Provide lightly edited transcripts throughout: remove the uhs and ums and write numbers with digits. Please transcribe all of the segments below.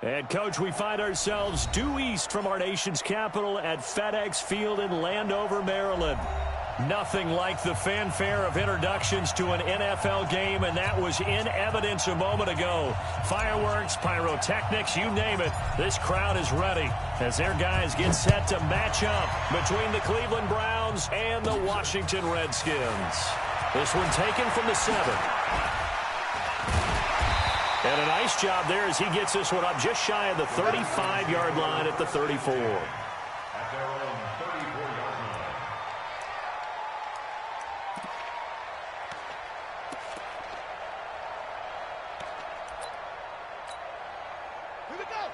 And, Coach, we find ourselves due east from our nation's capital at FedEx Field in Landover, Maryland. Nothing like the fanfare of introductions to an NFL game, and that was in evidence a moment ago. Fireworks, pyrotechnics, you name it. This crowd is ready as their guys get set to match up between the Cleveland Browns and the Washington Redskins. This one taken from the 7. And a nice job there as he gets this one up just shy of the 35-yard line at the 34.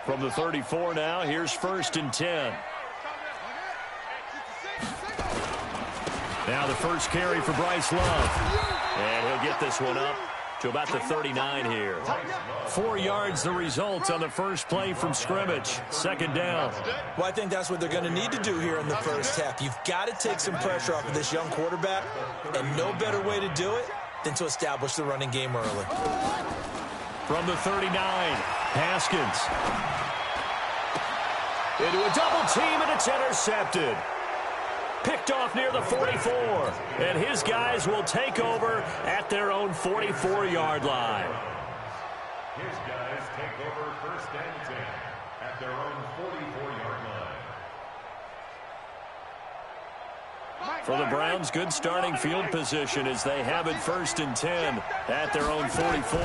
From the 34 now, here's 1st and 10. Now the first carry for Bryce Love. And he'll get this one up to about the 39 here. 4 yards the result on the first play from scrimmage. 2nd down. Well, I think that's what they're going to need to do here in the first half. You've got to take some pressure off of this young quarterback, and no better way to do it than to establish the running game early. From the 39, Haskins. Into a double team, and it's intercepted. Picked off near the 44. And his guys will take over at their own 44-yard line. His guys take over 1st and 10 at their own 44-yard line. For the Browns, good starting field position as they have it 1st and 10 at their own 44.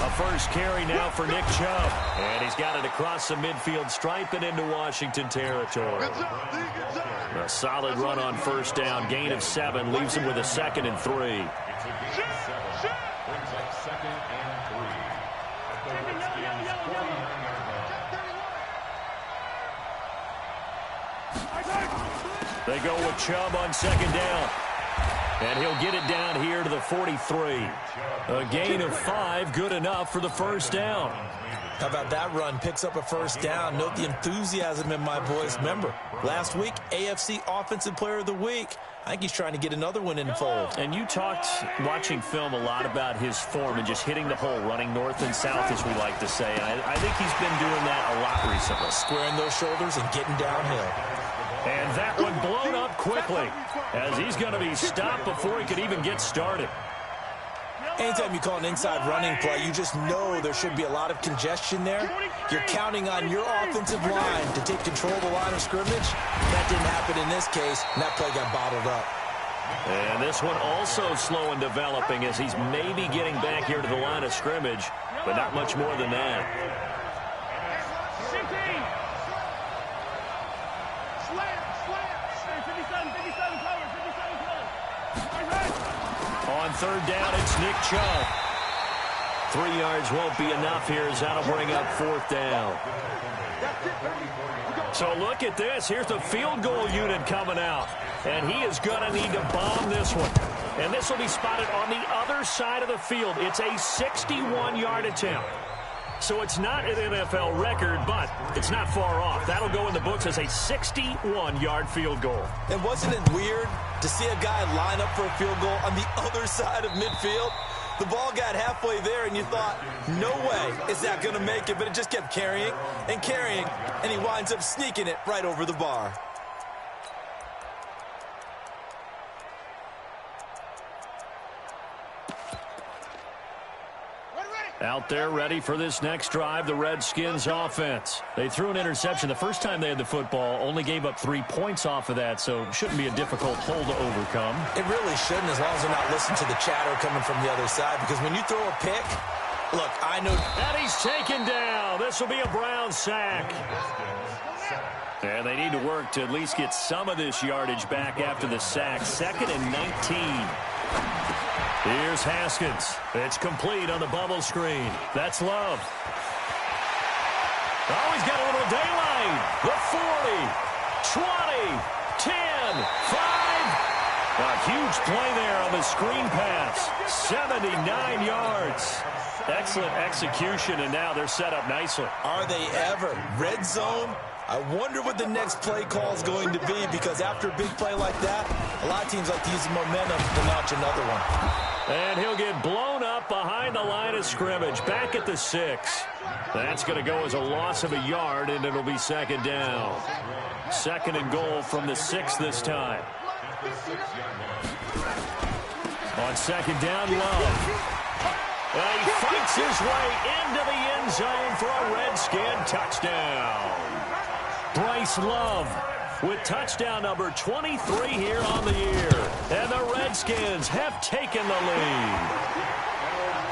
A first carry now for Nick Chubb. And he's got it across the midfield stripe and into Washington territory. A solid run on 1st down. Gain of 7 leaves him with a 2nd and 3. Brings up 2nd and 3 at the Redskins' 49-yard line. They go with Chubb on 2nd down. And he'll get it down here to the 43. A gain of 5, good enough for the 1st down. How about that run? Picks up a 1st down. Note the enthusiasm in my voice. Remember, last week, AFC Offensive Player of the Week. I think he's trying to get another one in the fold. And you talked, watching film, a lot about his form and just hitting the hole, running north and south, as we like to say. And I think he's been doing that a lot recently. Squaring those shoulders and getting downhill. And that one blown up quickly as he's going to be stopped before he could even get started. Anytime you call an inside running play, you just know there should be a lot of congestion there. You're counting on your offensive line to take control of the line of scrimmage. That didn't happen in this case, and that play got bottled up. And this one also slow in developing as he's maybe getting back here to the line of scrimmage, but not much more than that. On 3rd down, it's Nick Chubb. 3 yards won't be enough here as that'll bring up 4th down. So look at this. Here's the field goal unit coming out. And he is going to need to bomb this one. And this will be spotted on the other side of the field. It's a 61-yard attempt. So it's not an NFL record, but it's not far off. That'll go in the books as a 61-yard field goal. And wasn't it weird to see a guy line up for a field goal on the other side of midfield? The ball got halfway there, and you thought, no way is that going to make it. But it just kept carrying, and he winds up sneaking it right over the bar. Out there ready for this next drive, the Redskins offense. They threw an interception the first time they had the football, only gave up 3 points off of that, so it shouldn't be a difficult hole to overcome. It really shouldn't, as long as they're not listening to the chatter coming from the other side, because when you throw a pick, look, I know. And he's taken down. This will be a Brown sack. And they need to work to at least get some of this yardage back after the sack. 2nd and 19. Here's Haskins. It's complete on the bubble screen. That's Love. Oh, he's got a little daylight. The 40, 20, 10, 5. A huge play there on the screen pass. 79 yards. Excellent execution, and now they're set up nicely. Are they ever? Red zone? I wonder what the next play call is going to be, because after a big play like that, a lot of teams like to use the momentum to launch another one. And he'll get blown up behind the line of scrimmage, back at the 6. That's going to go as a loss of a yard, and it'll be second down. Second and goal from the 6 this time. On second down, Love. And he fights his way into the end zone for a Redskin touchdown. Bryce Love with touchdown number 23 here on the year. And the Redskins have taken the lead.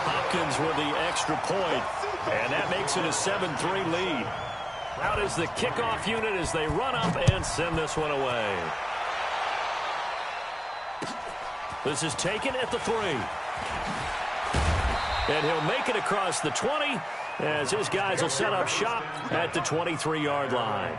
Hopkins with the extra point, and that makes it a 7-3 lead. Out is the kickoff unit as they run up and send this one away. This is taken at the 3. And he'll make it across the 20 as his guys will set up shop at the 23-yard line.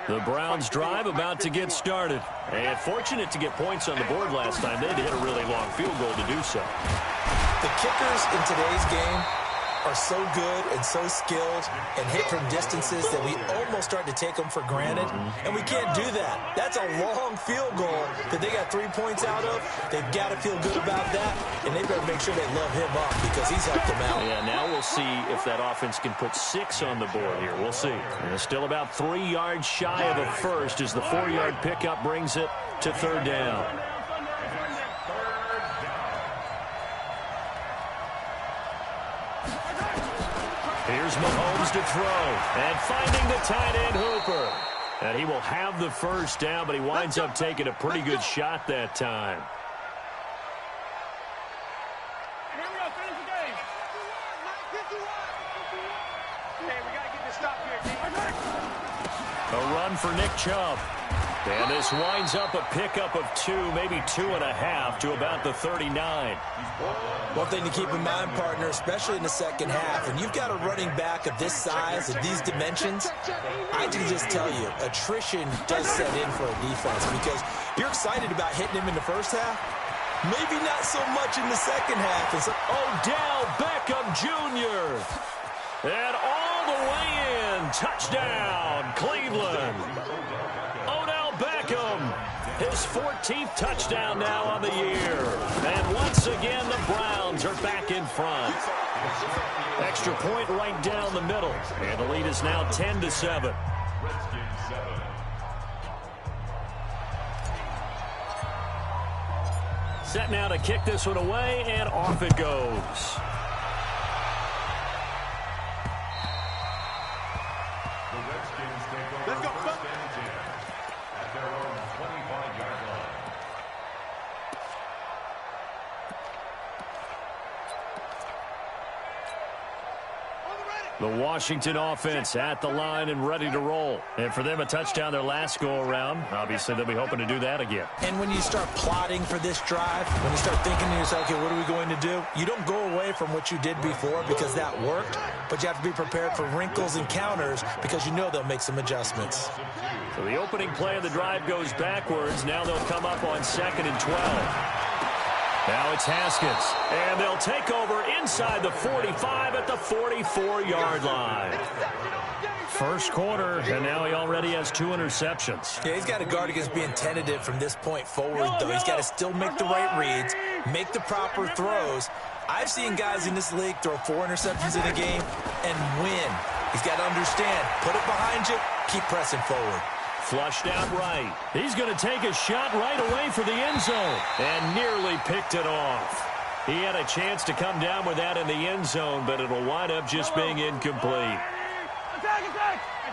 The Browns drive about to get started. And fortunate to get points on the board last time. They hit a really long field goal to do so. The kickers in today's game are so good and so skilled and hit from distances that we almost start to take them for granted, and we can't do that. That's a long field goal that they got 3 points out of. They've got to feel good about that, and they better make sure they love him up because he's helped them out. Yeah, now we'll see if that offense can put 6 on the board here. We'll see. And it's still about 3 yards shy of a first as the 4-yard pickup brings it to third down. Here's Mahomes to throw, and finding the tight end Hooper. And he will have the first down, but he winds up taking a pretty good shot that time. Here we go, finish the game. Hey, we got to get this stop here. A run for Nick Chubb. And this winds up a pickup of 2, maybe 2.5 to about the 39. One thing to keep in mind, partner, especially in the second half, when you've got a running back of this size and these dimensions, I can just tell you, attrition does set in for a defense because you're excited about hitting him in the first half. Maybe not so much in the second half. And so, Odell Beckham Jr. And all the way in. Touchdown, Cleveland. Odell Beckham, his 14th touchdown now on the year. And once again, the Browns are back in front. Extra point right down the middle. And the lead is now 10-7. Set now to kick this one away, and off it goes. Let's go. At their own 25-yard line. The Washington offense at the line and ready to roll. And for them, a touchdown their last go-around. Obviously, they'll be hoping to do that again. And when you start plotting for this drive, when you start thinking to yourself, okay, what are we going to do? You don't go away from what you did before because that worked, but you have to be prepared for wrinkles and counters because you know they'll make some adjustments. So the opening play of the drive goes backwards. Now they'll come up on 2nd and 12. Now it's Haskins, and they'll take over inside the 45 at the 44-yard line. First quarter, and now he already has 2 interceptions. Yeah, he's got to guard against being tentative from this point forward, though. He's got to still make the right reads, make the proper throws. I've seen guys in this league throw 4 interceptions in a game and win. He's got to understand, put it behind you, keep pressing forward. Flushed out right. He's going to take a shot right away for the end zone and nearly picked it off. He had a chance to come down with that in the end zone, but it'll wind up just being incomplete.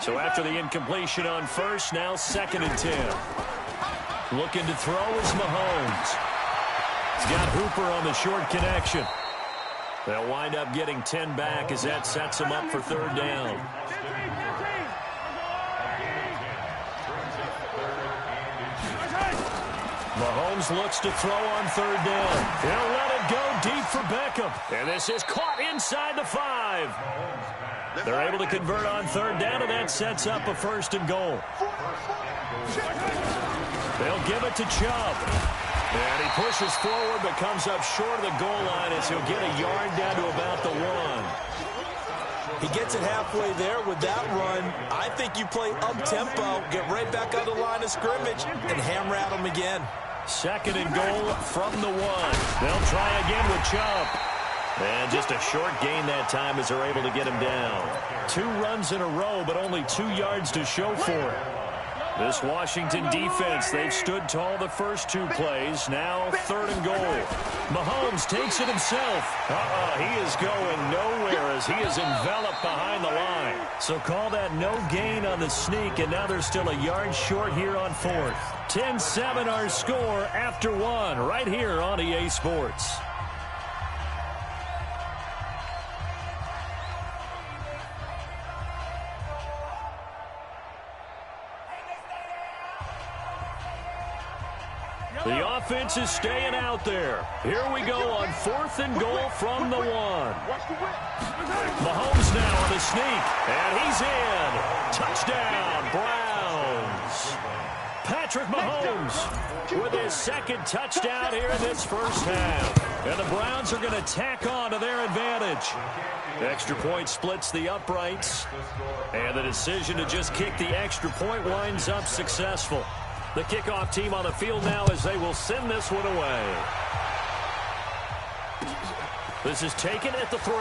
So after the incompletion on first, now 2nd and 10. Looking to throw is Mahomes. He's got Hooper on the short connection. They'll wind up getting 10 back as that sets him up for third down. Mahomes looks to throw on third down. He'll let it go deep for Beckham. And this is caught inside the 5. They're able to convert on third down, and that sets up a 1st and goal. They'll give it to Chubb. And he pushes forward but comes up short of the goal line as he'll get a yard down to about the 1. He gets it halfway there with that run. I think you play up-tempo, get right back on the line of scrimmage, and hammer at him again. 2nd and goal from the 1. They'll try again with Chubb. And just a short gain that time as they're able to get him down. 2 runs in a row, but only 2 yards to show for it. This Washington defense, they've stood tall the first 2 plays. Now 3rd and goal. Mahomes takes it himself. He is going nowhere as he is enveloped behind the line. So call that no gain on the sneak, and now they're still a yard short here on 4th. 10-7 our score after 1 right here on EA Sports. The offense is staying out there. Here we go on 4th and goal from the 1. Mahomes now on the sneak, and he's in. Touchdown, Browns. Patrick Mahomes with his 2nd touchdown here in this first half. And the Browns are going to tack on to their advantage. The extra point splits the uprights, and the decision to just kick the extra point winds up successful. The kickoff team on the field now as they will send this one away. This is taken at the 3.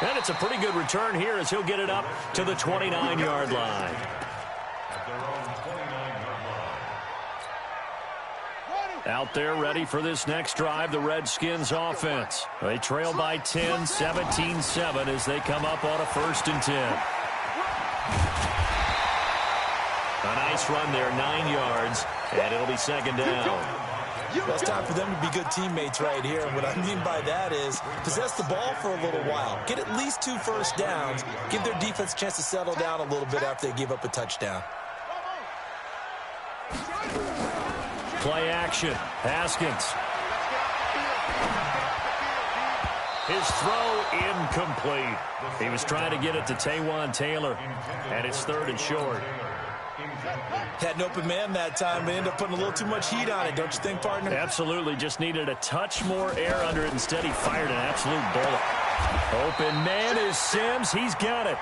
And it's a pretty good return here as he'll get it up to the 29-yard line. Out there ready for this next drive, the Redskins offense. They trail by 10, 17-7 as they come up on a 1st and 10. A nice run there, 9 yards, and it'll be 2nd down. Well, it's time for them to be good teammates right here. And what I mean by that is possess the ball for a little while. Get at least 2 first downs. Give their defense a chance to settle down a little bit after they give up a touchdown. Play action. Haskins. His throw incomplete. He was trying to get it to Taywan Taylor, and it's 3rd and short. Had an open man that time, but ended up putting a little too much heat on it, don't you think, partner? Absolutely. Just needed a touch more air under it. Instead, he fired an absolute bullet. Open man is Sims. He's got it.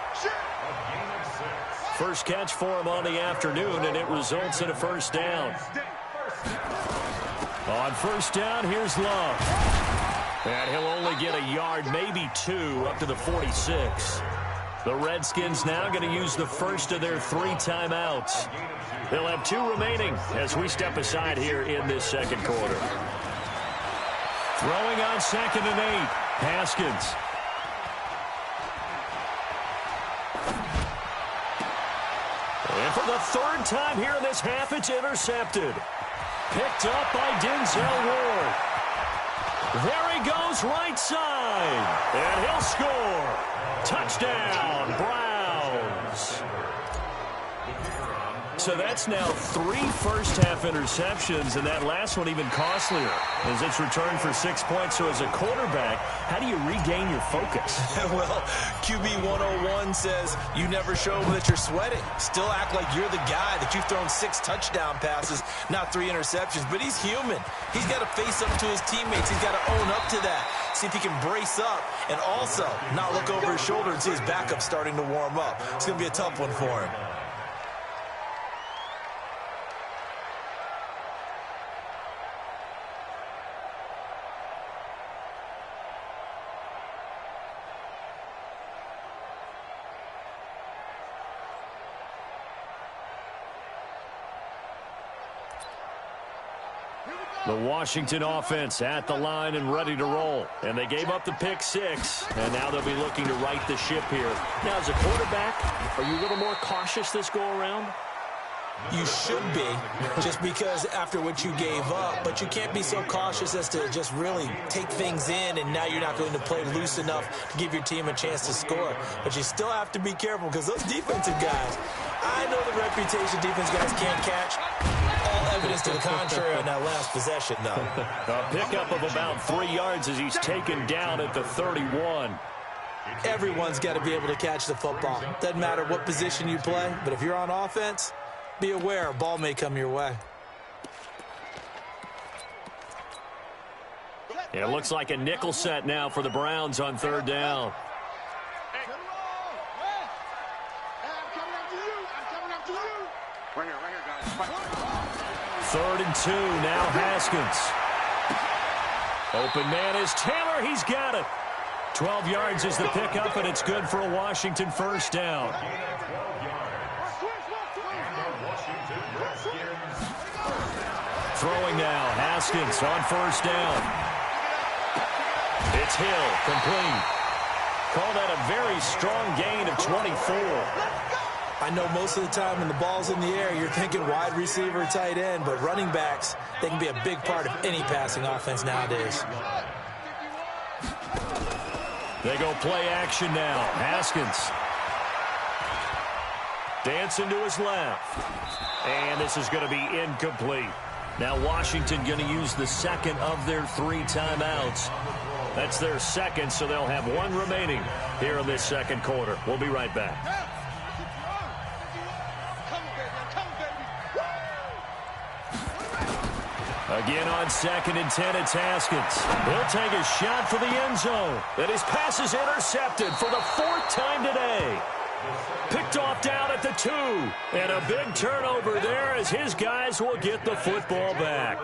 First catch for him on the afternoon, and it results in a 1st down. On 1st down, here's Love. And he'll only get a yard, maybe 2, up to the 46. The Redskins now going to use the first of their 3 timeouts. They'll have 2 remaining as we step aside here in this 2nd quarter. Throwing on 2nd and 8, Haskins. And for the 3rd time here in this half, it's intercepted. Picked up by Denzel Ward. There he goes, right side. And he'll score. Touchdown, Browns. So that's now 3 first-half interceptions, and that last one even costlier as it's returned for 6 points. So as a quarterback, how do you regain your focus? Well, QB 101 says you never show that you're sweating. Still act like you're the guy, that you've thrown 6 touchdown passes, not 3 interceptions. But he's human. He's got to face up to his teammates. He's got to own up to that. See if he can brace up and also not look over his shoulder and see his backup starting to warm up. It's going to be a tough one for him. The Washington offense at the line and ready to roll. And they gave up the pick 6, and now they'll be looking to right the ship here. Now, as a quarterback, are you a little more cautious this go-around? You should be, just because after what you gave up, but you can't be so cautious as to just really take things in, and now you're not going to play loose enough to give your team a chance to score. But you still have to be careful because those defensive guys, I know the reputation defense guys can't catch. All evidence to the contrary on that last possession, though. A pickup of about 3 yards as he's taken down at the 31. Everyone's got to be able to catch the football. Doesn't matter what position you play, but if you're on offense, be aware a ball may come your way. It looks like a nickel set now for the Browns on third down. Third and 2, now Haskins. Open man is Taylor, he's got it. 12 yards is the pickup, and it's good for a Washington first down. Throwing now, Haskins on first down. It's Hill, complete. Call that a very strong gain of 24. I know most of the time when the ball's in the air, you're thinking wide receiver, tight end, but running backs, they can be a big part of any passing offense nowadays. They go play action now. Haskins. Dancing to his left. And this is going to be incomplete. Now Washington going to use the second of their 3 timeouts. That's their second, so they'll have 1 remaining here in this second quarter. We'll be right back. Again on 2nd and 10, it's Haskins. He'll take a shot for the end zone. And his pass is intercepted for the 4th time today. Picked off down at the 2. And a big turnover there as his guys will get the football back.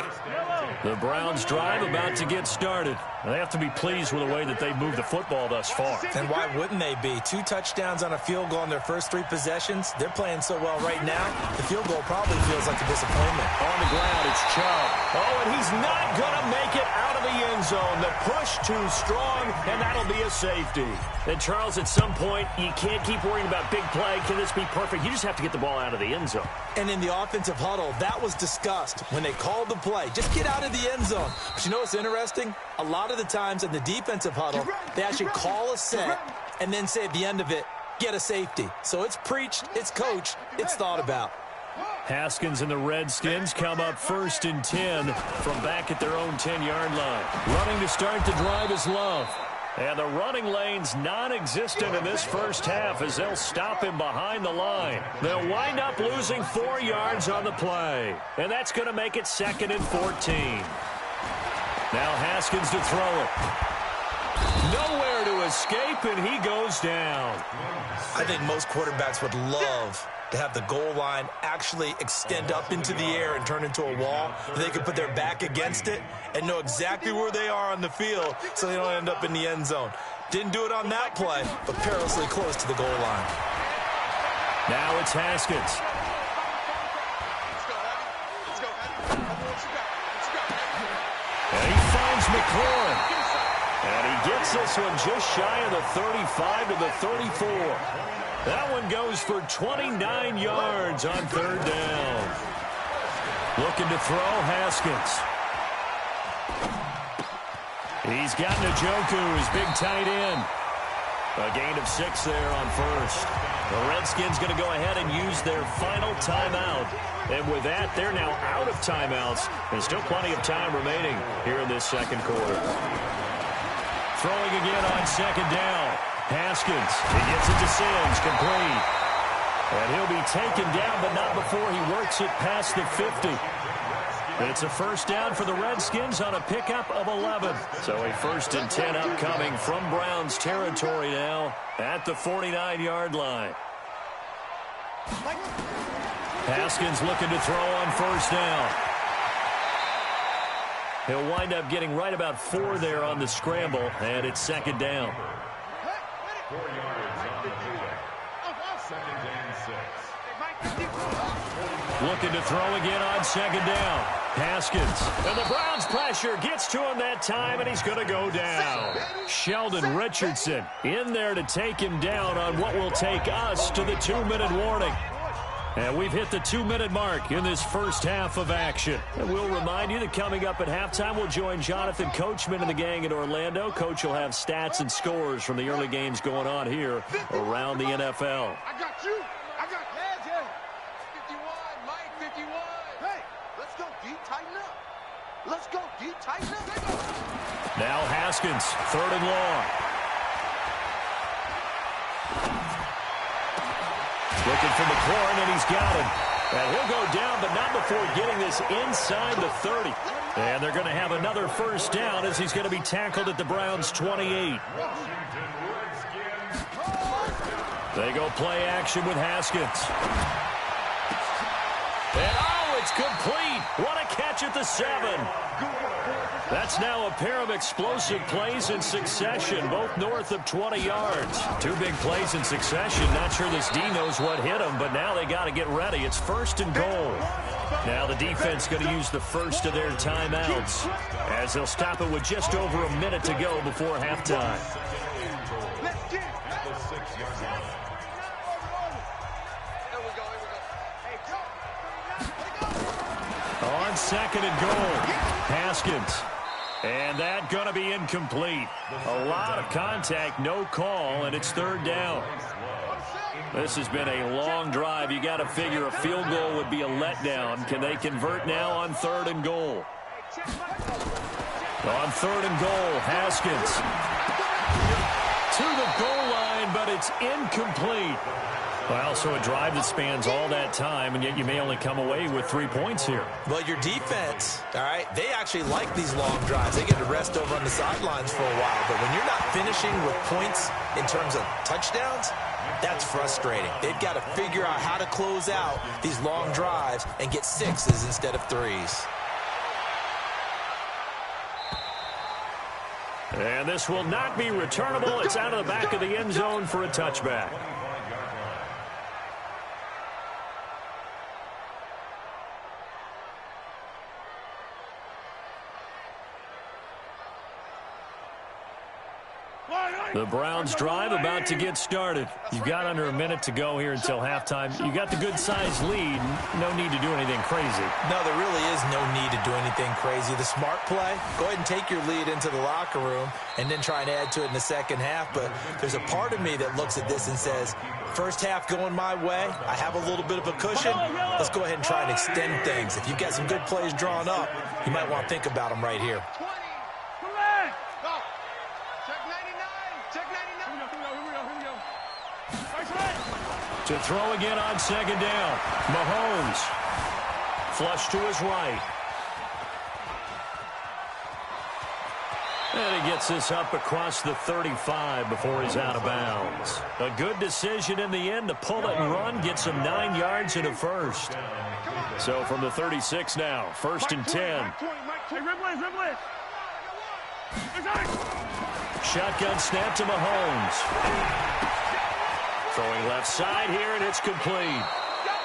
The Browns drive about to get started. They have to be pleased with the way that they moved the football thus far. And why wouldn't they be? 2 touchdowns on a field goal in their first 3 possessions. They're playing so well right now, the field goal probably feels like a disappointment. On the ground, it's Chubb. Oh, and he's not going to make it out of the end zone. The push too strong, and that'll be a safety. And, Charles, at some point, you can't keep worrying about big play. Can this be perfect? You just have to get the ball out of the end zone. And in the offensive huddle, that was discussed when they called the play. Just get out of the end zone. But you know what's interesting? A lot of the times in the defensive huddle, they actually call a set and then say at the end of it, get a safety. So it's preached, it's coached, it's thought about. Haskins and the Redskins come up 1st and 10 from back at their own 10-yard line. Running to start the drive is Love. And the running lane's non-existent in this first half as they'll stop him behind the line. They'll wind up losing 4 yards on the play. And that's going to make it 2nd and 14. Now Haskins to throw it. Nowhere to escape, and he goes down. I think most quarterbacks would love to have the goal line actually extend up into the air and turn into a wall. They can put their back against it and know exactly where they are on the field so they don't end up in the end zone. Didn't do it on that play, but perilously close to the goal line. Now it's Haskins. And he finds McLaurin. And he gets this one just shy of the 35 to the 34. That one goes for 29 yards on 3rd down. Looking to throw, Haskins. He's got Njoku, his big tight end. A gain of 6 there on 1st. The Redskins going to go ahead and use their final timeout. And with that, they're now out of timeouts. And still plenty of time remaining here in this second quarter. Throwing again on 2nd down. Haskins, he gets it to Sims, complete. And he'll be taken down, but not before he works it past the 50. It's a first down for the Redskins on a pickup of 11. So a 1st and 10 upcoming from Browns territory now at the 49-yard line. Haskins looking to throw on 1st down. He'll wind up getting right about 4 there on the scramble, and it's 2nd down. 4 yards on the pickup. 2nd and 6. Looking to throw again on 2nd down. Haskins. And the Browns pressure gets to him that time, and he's going to go down. Sheldon Richardson in there to take him down on what will take us to the 2-minute warning. And we've hit the 2-minute mark in this first half of action. And we'll remind you that coming up at halftime, we'll join Jonathan Coachman and the gang in Orlando. Coach will have stats and scores from the early games going on here around the NFL. I got you. I got you. 51, Mike, 51. Hey, let's go deep, tighten up. Let's go deep, tighten up. Now Haskins, 3rd and long. Looking for McLaurin, and he's got him. And he'll go down, but not before getting this inside the 30. And they're going to have another first down as he's going to be tackled at the Browns' 28. They go play action with Haskins. And oh, it's complete. What a catch at the 7. That's now a pair of explosive plays in succession, both north of 20 yards. 2 big plays in succession. Not sure this D knows what hit him, but now they got to get ready. It's 1st and goal. Now the defense going to use the first of their timeouts as they'll stop it with just over a minute to go before halftime. On 2nd and goal, Haskins. And that going to be incomplete. A lot of contact, no call, and it's 3rd down. This has been a long drive. You got to figure a field goal would be a letdown. Can they convert now on 3rd and goal? On 3rd and goal, Haskins to the goal line, but it's incomplete. Well, so a drive that spans all that time, and yet you may only come away with 3 points here. Well, your defense, all right, they actually like these long drives. They get to rest over on the sidelines for a while. But when you're not finishing with points in terms of touchdowns, that's frustrating. They've got to figure out how to close out these long drives and get 6s instead of 3s. And this will not be returnable. It's out of the back of the end zone for a touchback. The Browns drive about to get started. You've got under a minute to go here until halftime. You got the good-sized lead. No need to do anything crazy. No, there really is no need to do anything crazy. The smart play, go ahead and take your lead into the locker room and then try and add to it in the second half. But there's a part of me that looks at this and says, first half going my way, I have a little bit of a cushion. Let's go ahead and try and extend things. If you've got some good plays drawn up, you might want to think about them right here. To throw again on 2nd down. Mahomes. Flush to his right. And he gets this up across the 35 before he's out of bounds. A good decision in the end to pull it and run. Gets him 9 yards and a first. So from the 36 now, 1st and 10. Shotgun snap to Mahomes. Throwing left side here, and it's complete.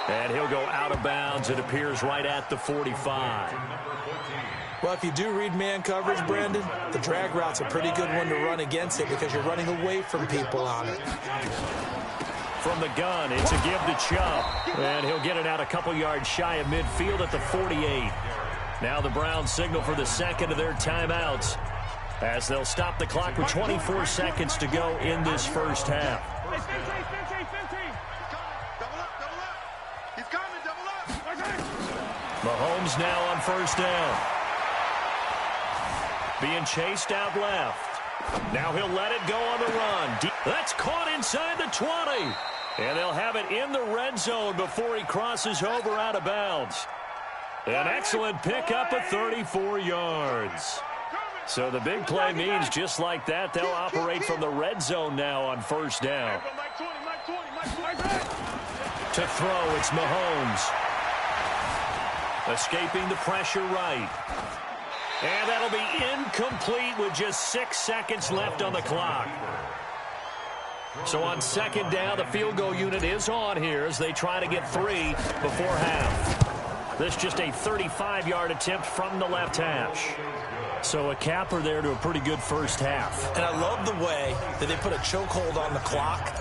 And he'll go out of bounds. It appears right at the 45. Well, if you do read man coverage, Brandon, the drag route's a pretty good one to run against it because you're running away from people on it. From the gun, it's a give to Chubb. And he'll get it out a couple yards shy of midfield at the 48. Now the Browns signal for the 2nd of their timeouts as they'll stop the clock with 24 seconds to go in this first half. Mahomes now on 1st down. Being chased out left. Now he'll let it go on the run. That's caught inside the 20. And they'll have it in the red zone before he crosses over out of bounds. An excellent pickup of 34 yards. So the big play means just like that, they'll operate from the red zone now on 1st down. To throw, it's Mahomes. Escaping the pressure right. And that'll be incomplete with just 6 seconds left on the clock. So on 2nd down, the field goal unit is on here as they try to get 3 before half. This just a 35-yard attempt from the left hash. So a capper there to a pretty good first half. And I love the way that they put a chokehold on the clock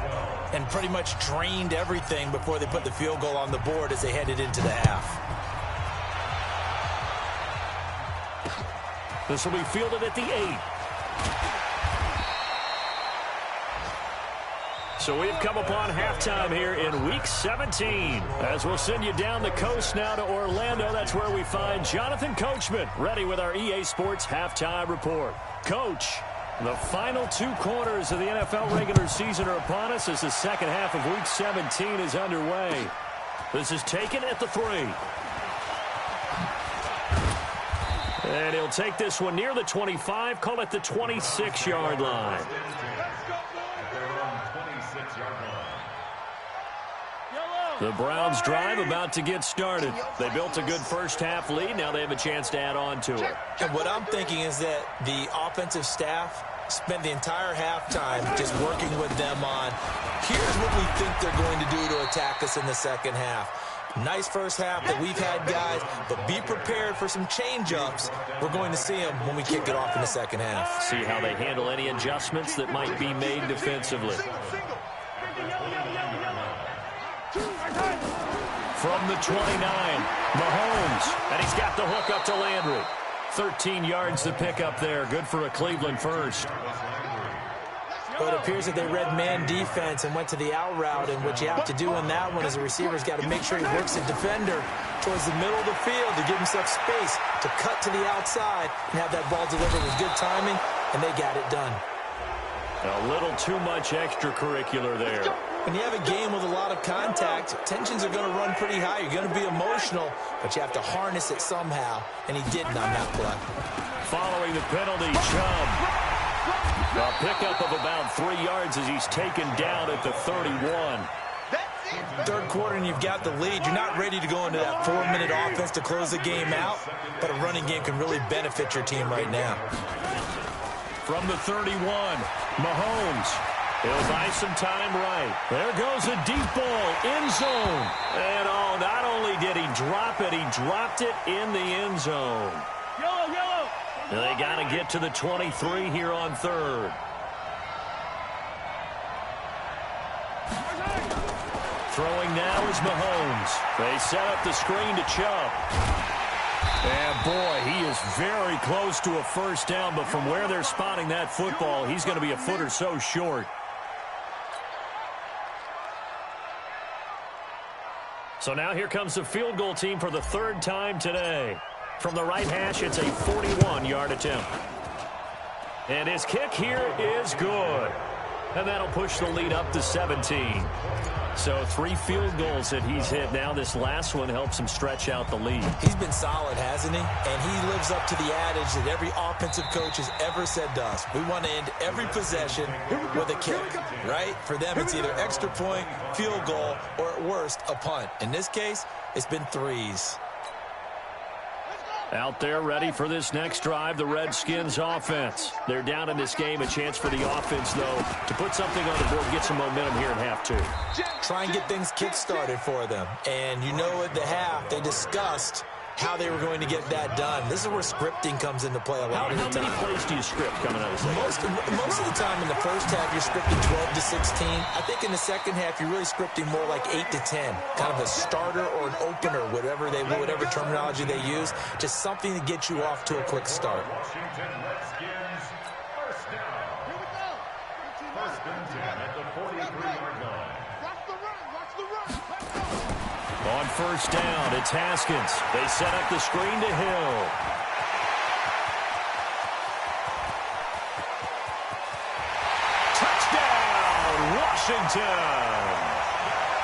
and pretty much drained everything before they put the field goal on the board as they headed into the half. This will be fielded at the 8. So we've come upon halftime here in Week 17. As we'll send you down the coast now to Orlando. That's where we find Jonathan Coachman ready with our EA Sports Halftime Report. Coach, the final 2 quarters of the NFL regular season are upon us as the second half of Week 17 is underway. This is taken at the 3. And he'll take this one near the 25, call it the 26-yard line. The Browns drive about to get started. They built a good first-half lead. Now they have a chance to add on to it. And what I'm thinking is that the offensive staff spent the entire halftime just working with them on, here's what we think they're going to do to attack us in the second half. Nice first half that we've had, guys, but be prepared for some change-ups. We're going to see them when we kick it off in the second half. See how they handle any adjustments that might be made defensively. From the 29, Mahomes, and he's got the hook up to Landry. 13 yards to pick up there. Good for a Cleveland first. Well, it appears that they read man defense and went to the out route, and what you have to do in that one is the receiver's got to make sure he works the defender towards the middle of the field to give himself space to cut to the outside and have that ball delivered with good timing, and they got it done. A little too much extracurricular there. When you have a game with a lot of contact, tensions are going to run pretty high. You're going to be emotional, but you have to harness it somehow, and he didn't on that play. Following the penalty, Chubb. A pickup of about 3 yards as he's taken down at the 31. Third quarter and you've got the lead. You're not ready to go into that 4-minute offense to close the game out, but a running game can really benefit your team right now. From the 31, Mahomes. He'll buy some time right. There goes a deep ball, end zone. And oh, not only did he drop it, he dropped it in the end zone. Yellow. They got to get to the 23 here on third. Throwing now is Mahomes. They set up the screen to Chubb. And, boy, he is very close to a first down, but from where they're spotting that football, he's going to be a foot or so short. So now here comes the field goal team for the third time today. From the right hash, it's a 41-yard attempt. And his kick here is good. And that'll push the lead up to 17. So 3 field goals that he's hit now. This last one helps him stretch out the lead. He's been solid, hasn't he? And he lives up to the adage that every offensive coach has ever said to us. We want to end every possession with a kick, right? For them, it's either extra point, field goal, or at worst, a punt. In this case, it's been 3s. Out there ready for this next drive, the Redskins offense. They're down in this game. A chance for the offense, though, to put something on the board, get some momentum here in half 2. Try and get things kick-started for them. And you know at the half, they discussed how they were going to get that done. This is where scripting comes into play a lot of the time. How many plays do you script coming out of the second? Most of the time in the first half, you're scripting 12 to 16. I think in the second half, you're really scripting more like 8 to 10. Kind of a starter or an opener, whatever terminology they use. Just something to get you off to a quick start. Washington Redskins, first down. Here we go. First and 10 at the 43-yard line. Watch the run. Let's go. On first down, it's Haskins. They set up the screen to Hill. Touchdown, Washington.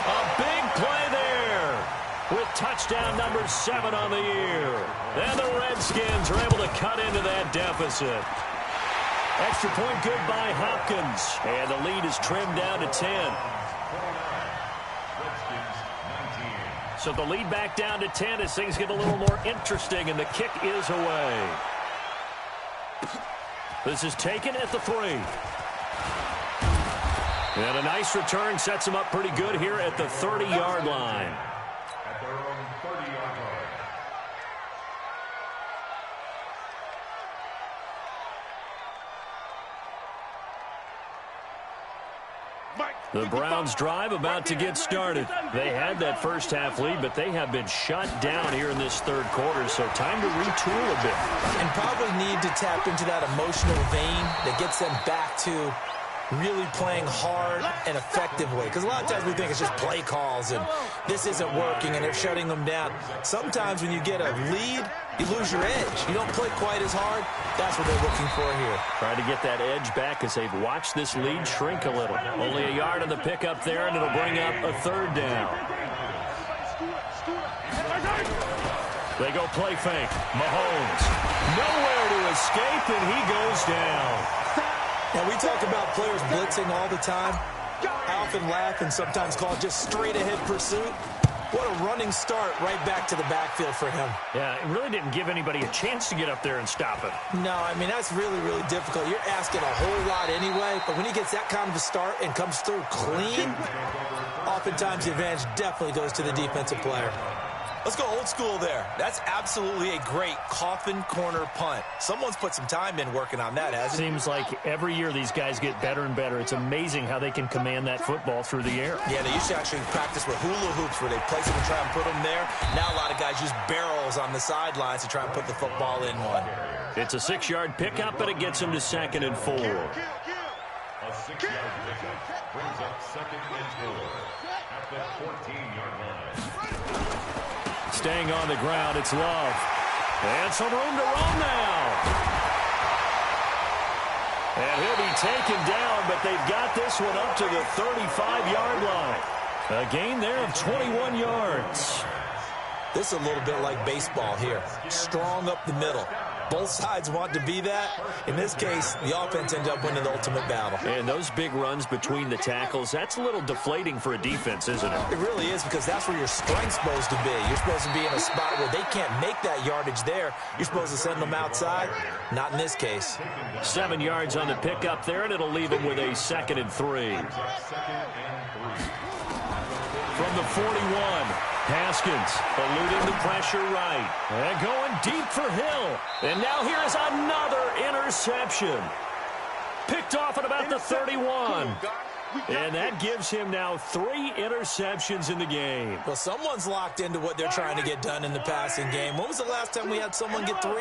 A big play there with touchdown number 7 on the year. And the Redskins are able to cut into that deficit. Extra point good by Hopkins. And the lead is trimmed down to 10. So the lead back down to 10 as things get a little more interesting, and the kick is away. This is taken at the 3. And a nice return sets him up pretty good here at the 30-yard line. At their own 30-yard line. The Browns drive about to get started. They had that first half lead, but they have been shut down here in this third quarter, so time to retool a bit. And probably need to tap into that emotional vein that gets them back to really playing hard and effectively. Because a lot of times we think it's just play calls and this isn't working and they're shutting them down. Sometimes when you get a lead, you lose your edge. You don't play quite as hard. That's what they're looking for here. Trying to get that edge back as they've watched this lead shrink a little. Only a yard on the pickup there, and it'll bring up a third down. They go play fake. Mahomes. Nowhere to escape, and he goes down. Now, we talk about players blitzing all the time. I often laugh and sometimes call it just straight-ahead pursuit. What a running start right back to the backfield for him. Yeah, it really didn't give anybody a chance to get up there and stop him. No, I mean, that's really, really difficult. You're asking a whole lot anyway, but when he gets that kind of a start and comes through clean, oftentimes the advantage definitely goes to the defensive player. Let's go old school there. That's absolutely a great coffin corner punt. Someone's put some time in working on that, hasn't it? Seems like every year these guys get better and better. It's amazing how they can command that football through the air. Yeah, they used to actually practice with hula hoops where they place them and try and put them there. Now a lot of guys use barrels on the sidelines to try and put the football in one. It's a 6-yard pickup, but it gets him to 2nd and 4. A 6-yard pickup brings up 2nd and 4 at the 14-yard line. Staying on the ground, it's Love. And some room to run now. And he'll be taken down, but they've got this one up to the 35-yard line. A gain there of 21 yards. This is a little bit like baseball here. Strong up the middle. Both sides want to be that. In this case, the offense ends up winning the ultimate battle. And those big runs between the tackles, that's a little deflating for a defense, isn't it? It really is, because that's where your strength's supposed to be. You're supposed to be in a spot where they can't make that yardage there. You're supposed to send them outside. Not in this case. 7 yards on the pickup there, and it'll leave them with a 2nd and 3. From the 41, Haskins eluding the pressure right. And going deep for Hill. And now here is another interception. Picked off at about the 31. And that gives him now 3 interceptions in the game. Well, someone's locked into what they're trying to get done in the passing game. When was the last time we had someone get 3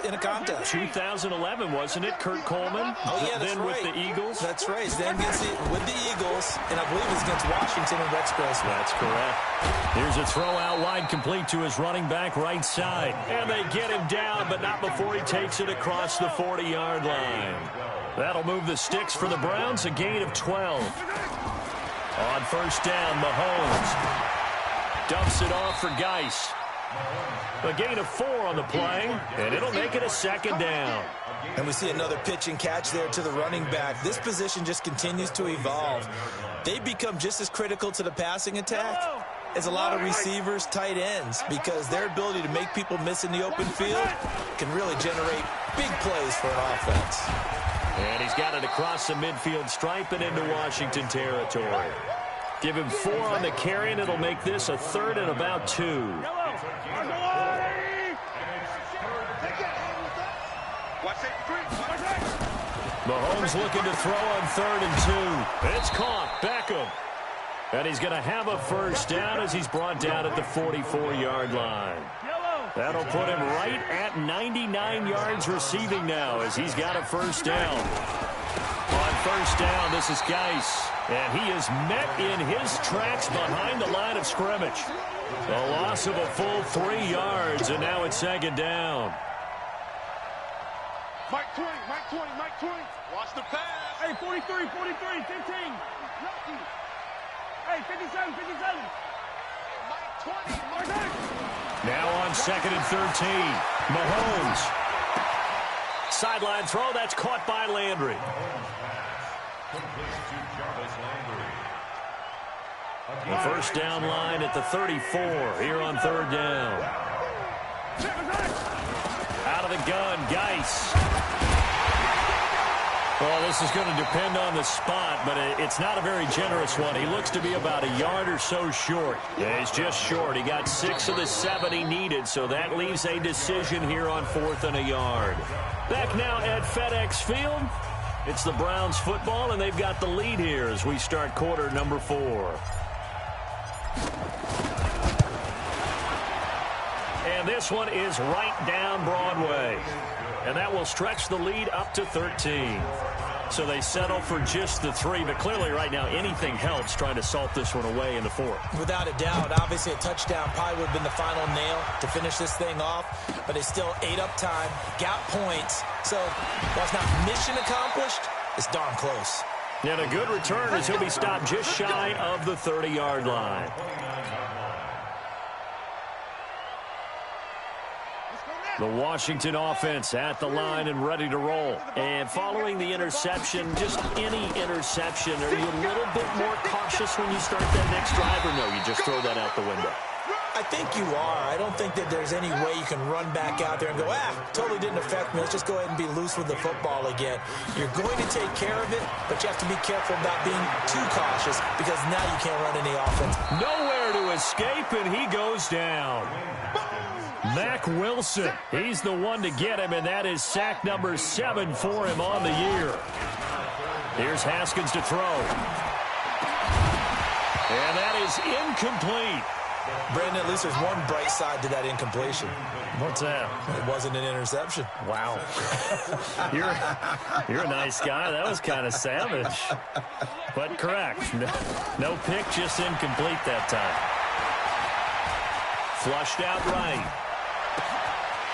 in a contest? 2011, wasn't it? Kurt Coleman? Oh, yeah, that's then right. with the Eagles? That's right. Then with the Eagles, and I believe it's against Washington and Rex Grossman. That's correct. Here's a throw out wide, complete to his running back right side. And they get him down, but not before he takes it across the 40-yard line. That'll move the sticks for the Browns, a gain of 12. On first down, Mahomes dumps it off for Geis. A gain of 4 on the play, and it'll make it a 2nd down. And we see another pitch and catch there to the running back. This position just continues to evolve. They become just as critical to the passing attack as a lot of receivers, tight ends, because their ability to make people miss in the open field can really generate big plays for an offense. And he's got it across the midfield stripe and into Washington territory. Give him 4 on the carry, and it'll make this a 3rd and about 2. Mahomes looking to throw on 3rd and 2. It's caught. Beckham. And he's going to have a first down as he's brought down at the 44-yard line. That'll put him right at 99 yards receiving now as he's got a first down. On first down, this is Geis. And he is met in his tracks behind the line of scrimmage. A loss of a full 3 yards, and now it's 2nd down. Mike 20, Mike 20, Mike 20. Watch the pass. Hey, 43, 43, 15. Hey, 57, 57. Mike 20, Mike 20. Now on 2nd and 13. Mahomes. Sideline throw, that's caught by Landry. The first down line at the 34 here on 3rd down. Out of the gun, Geis. Well, this is going to depend on the spot, but it's not a very generous one. He looks to be about a yard or so short. Yeah, he's just short. He got 6 of the 7 he needed, so that leaves a decision here on 4th and a yard. Back now at FedEx Field. It's the Browns football, and they've got the lead here as we start quarter number 4. And this one is right down Broadway. And that will stretch the lead up to 13. So they settle for just the 3. But clearly right now anything helps trying to salt this one away in the 4th. Without a doubt. Obviously a touchdown probably would have been the final nail to finish this thing off. But it's still ate up time. Got points. So while it's not mission accomplished, it's darn close. And a good return as he'll be stopped just shy of the 30-yard line. Let's go now. The Washington offense at the line and ready to roll. And following the interception, just any interception, are you a little bit more cautious when you start that next drive, or no, you just throw that out the window? I think you are. I don't think that there's any way you can run back out there and go, totally didn't affect me. Let's just go ahead and be loose with the football again. You're going to take care of it, but you have to be careful about being too cautious because now you can't run any offense. Nowhere to escape, and he goes down. Mack Wilson, he's the one to get him, and that is sack number 7 for him on the year. Here's Haskins to throw. And that is incomplete. Brandon, at least there's one bright side to that incompletion. What's that? It wasn't an interception. Wow. You're a nice guy. That was kind of savage. But correct. No pick, just incomplete that time. Flushed out right.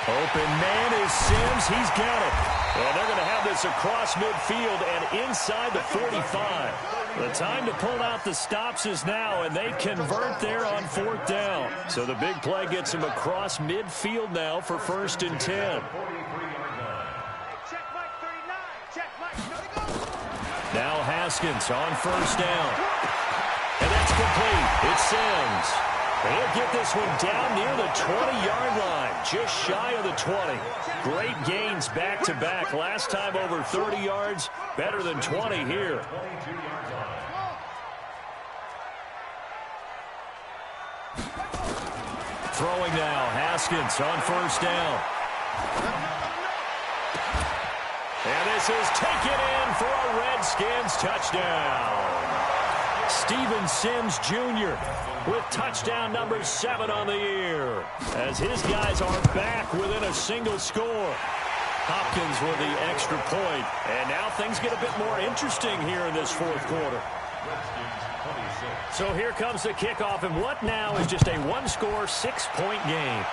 Open man is Sims. He's got it. And they're going to have this across midfield and inside the 45. The time to pull out the stops is now, and they convert there on 4th down. So the big play gets them across midfield now for 1st and 10. Now Haskins on 1st down. And that's complete. It's Sims. And he'll get this one down near the 20-yard line, just shy of the 20. Great gains back-to-back. Last time over 30 yards, better than 20 here. Throwing now, Haskins on 1st down. And this is taken in for a Redskins touchdown. Steven Sims Jr. with touchdown number 7 on the year, as his guys are back within a single score. Hopkins with the extra point, and now things get a bit more interesting here in this 4th quarter. So here comes the kickoff, and what now is just a one-score, 6-point game.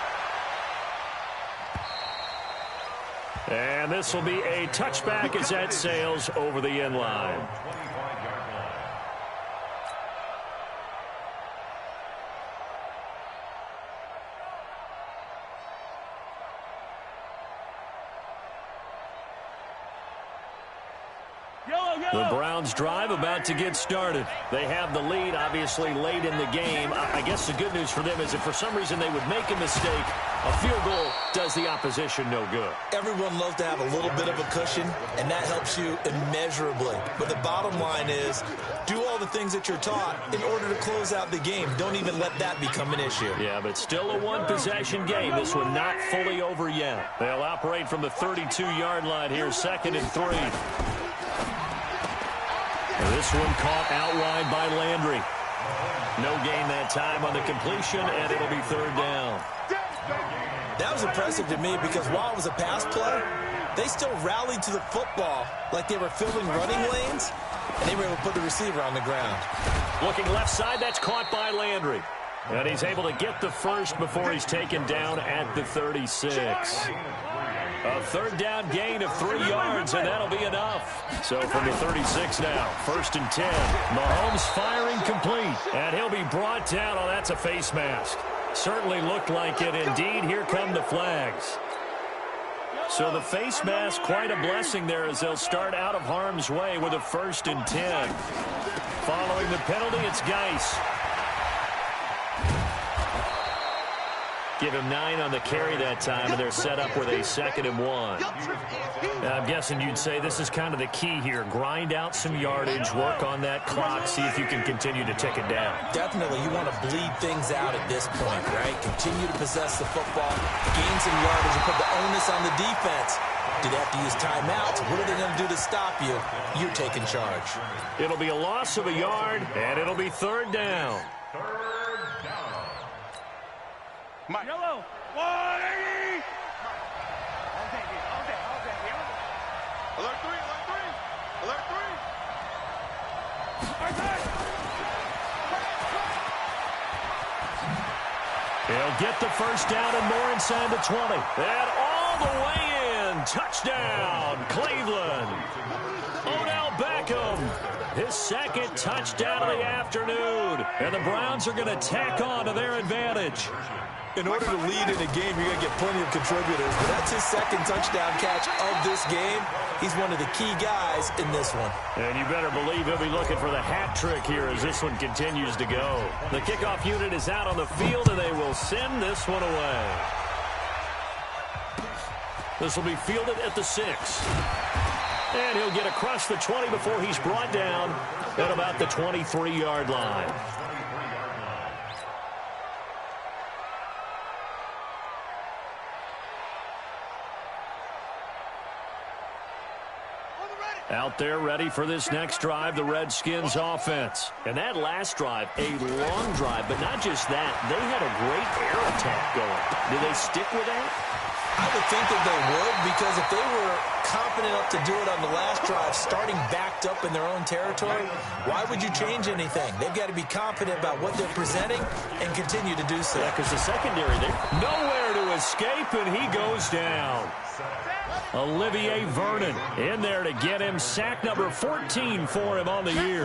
And this will be a touchback as that sails over the end line. The Browns drive about to get started. They have the lead, obviously, late in the game. I guess the good news for them is if for some reason they would make a mistake, a field goal does the opposition no good. Everyone loves to have a little bit of a cushion, and that helps you immeasurably. But the bottom line is, do all the things that you're taught in order to close out the game. Don't even let that become an issue. Yeah, but still a one-possession game. This one not fully over yet. They'll operate from the 32-yard line here, 2nd and 3. This one caught out wide by Landry. No gain that time on the completion, and it'll be 3rd down. That was impressive to me because while it was a pass play, they still rallied to the football like they were filling running lanes, and they were able to put the receiver on the ground. Looking left side, that's caught by Landry. And he's able to get the first before he's taken down at the 36. A 3rd down gain of 3 yards, and that'll be enough. So from the 36 now, 1st and 10. Mahomes firing complete, and he'll be brought down. Oh, that's a face mask. Certainly looked like it. Indeed, here come the flags. So the face mask, quite a blessing there as they'll start out of harm's way with a 1st and 10. Following the penalty, it's Geis. Give him 9 on the carry that time, and they're set up with a 2nd and 1. Now, I'm guessing you'd say this is kind of the key here. Grind out some yardage, work on that clock, see if you can continue to tick it down. Definitely, you want to bleed things out at this point, right? Continue to possess the football, gain some yardage, and put the onus on the defense. Do they have to use timeouts? What are they going to do to stop you? You're taking charge. It'll be a loss of a yard, and it'll be 3rd down. Mike. Yellow. 180. Alert 3, alert 3. Alert 3. He'll get the 1st down and more inside the 20. And all the way in. Touchdown, Cleveland. Odell Beckham. His 2nd touchdown of the afternoon. And the Browns are going to tack on to their advantage. In order to lead in a game, you're going to get plenty of contributors. But that's his second touchdown catch of this game. He's one of the key guys in this one. And you better believe he'll be looking for the hat trick here as this one continues to go. The kickoff unit is out on the field, and they will send this one away. This will be fielded at the 6. And he'll get across the 20 before he's brought down at about the 23-yard line. Out there ready for this next drive, the Redskins offense. And that last drive, a long drive, but not just that. They had a great air attack going. Do they stick with that? I would think that they would, because if they were confident enough to do it on the last drive, starting backed up in their own territory, why would you change anything? They've got to be confident about what they're presenting and continue to do so. Yeah, because the secondary there, nowhere to escape, and he goes down. Olivier Vernon in there to get him sack number 14 for him on the year.